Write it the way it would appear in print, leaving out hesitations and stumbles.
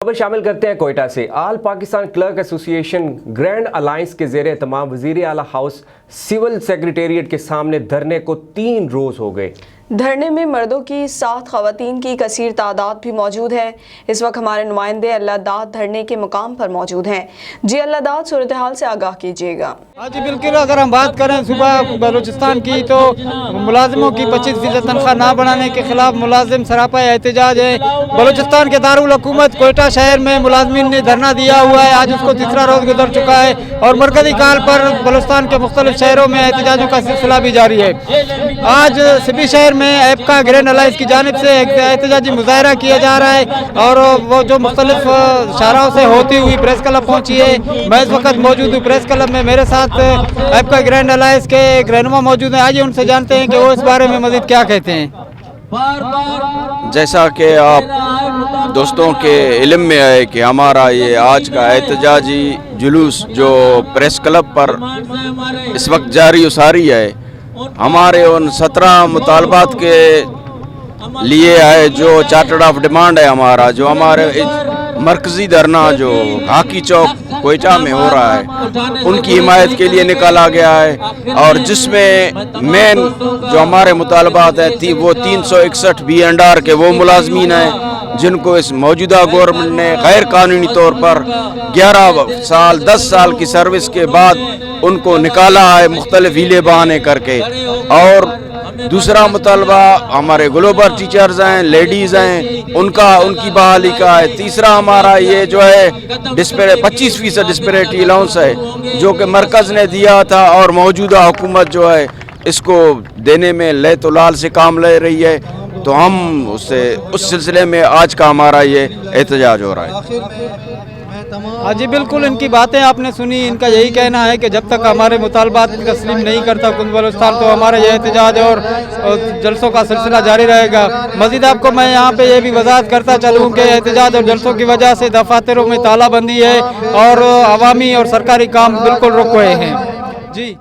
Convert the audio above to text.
خبر شامل کرتے ہیں کوئٹہ سے۔ آل پاکستان کلرک ایسوسی ایشن گرینڈ الائنس کے زیر اہتمام وزیر اعلیٰ ہاؤس سول سیکریٹریٹ کے سامنے دھرنے کو 3 روز ہو گئے۔ دھرنے میں مردوں کی ساتھ خواتین کی کثیر تعداد بھی موجود ہے۔ اس وقت ہمارے نمائندے اللہ داد دھرنے کے مقام پر موجود ہیں۔ جی اللہ داد، صورتحال سے آگاہ کیجیے گا۔ جی بالکل، اگر ہم بات کریں صوبہ بلوچستان کی تو ملازموں کی 25% تنخواہ نہ بڑھانے کے خلاف ملازم سراپا احتجاج ہے۔ بلوچستان کے دارالحکومت کوئٹہ شہر میں ملازمین نے دھرنا دیا ہوا ہے، آج اس کو تیسرا روز گزر چکا ہے اور مرکزی کال پر بلوچستان کے مختلف شہروں میں احتجاجوں کا سلسلہ بھی جاری ہے۔ آج سبھی شہر میں ایپکا گرینڈ الائنس کی جانب سے احتجاجی مظاہرہ کیا جا رہا ہے اور وہ جو مختلف شاہراہوں سے ہوتی ہوئی پریس کلب پہنچی ہے۔ میں اس وقت موجود ہوں پریس کلب میں، میرے ساتھ ایپکا گرینڈ الائنس کے ایک رہنما موجود ہیں۔ آئیے ان سے جانتے ہیں کہ وہ اس بارے میں مزید کیا کہتے ہیں۔ جیسا کہ آپ دوستوں کے علم میں ہے کہ ہمارا یہ آج کا احتجاجی جلوس جو پریس کلب پر اس وقت جاری و ساری ہے، ہمارے ان 17 مطالبات کے لیے ہے جو چارٹرڈ آف ڈیمانڈ ہے ہمارا، جو ہمارے مرکزی دھرنا جو ہاکی چوک کوئٹہ میں ہو رہا ہے، ان کی حمایت کے لیے نکالا گیا ہے، اور جس میں مین جو ہمارے مطالبات ہیں وہ 361 B&R کے وہ ملازمین ہیں جن کو اس موجودہ گورنمنٹ نے غیر قانونی طور پر 11 سال 10 سال کی سروس کے بعد ان کو نکالا ہے مختلف ہیلے بہانے کر کے۔ اور دوسرا مطالبہ ہمارے گلوبل ٹیچرز ہیں، لیڈیز ہیں، ان کی بحالی کا ہے۔ تیسرا ہمارا یہ جو ہے 25% ڈسپیریٹی الاؤنس ہے جو کہ مرکز نے دیا تھا اور موجودہ حکومت جو ہے اس کو دینے میں لیت و لال سے کام لے رہی ہے، تو ہم اس سلسلے میں آج کا ہمارا یہ احتجاج ہو رہا ہے۔ ہاں جی بالکل، ان کی باتیں آپ نے سنی۔ ان کا یہی کہنا ہے کہ جب تک ہمارے مطالبات تسلیم نہیں کرتا بلوچستان تو ہمارا یہ احتجاج اور جلسوں کا سلسلہ جاری رہے گا۔ مزید آپ کو میں یہاں پہ یہ بھی وضاحت کرتا چلوں کہ احتجاج اور جلسوں کی وجہ سے دفاتروں میں تالہ بندی ہے اور عوامی اور سرکاری کام بالکل رک گئے ہیں۔ جی